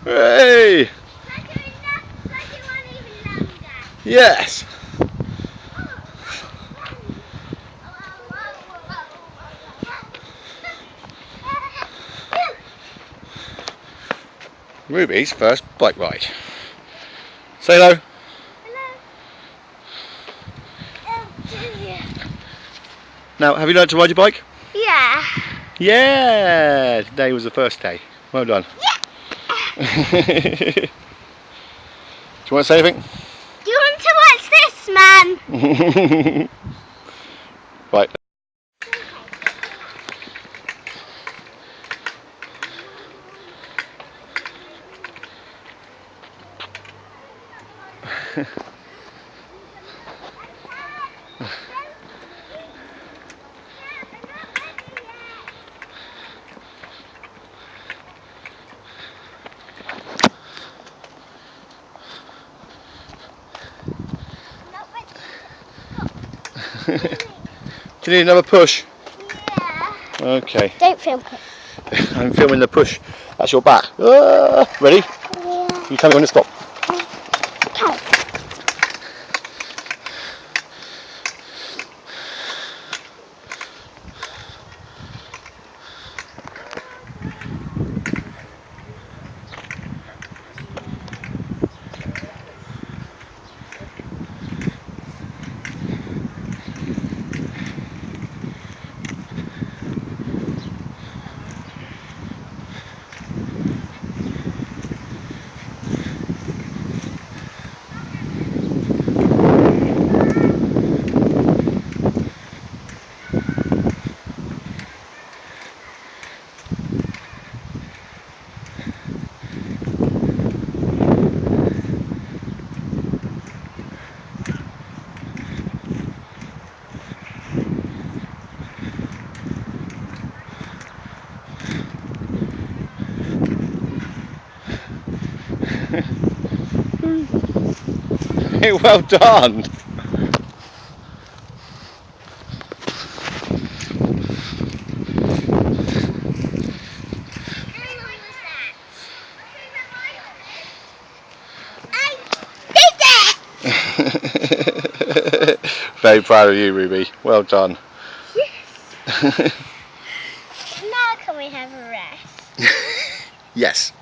Hey! Yes! Ruby's first bike ride. Say hello. Hello. Now, have you learned to ride your bike? Yeah. Yeah! Today was the first day. Well done. Yeah. Do you want to say anything? Do you want to watch this, man? Right. Do you need another push? Yeah. Okay. Don't film it. I'm filming the push. That's your back. Ready? Yeah. You tell me when to stop. Okay. Well done. Very proud of you, Ruby. Well done. Yes. Now can we have a rest? Yes.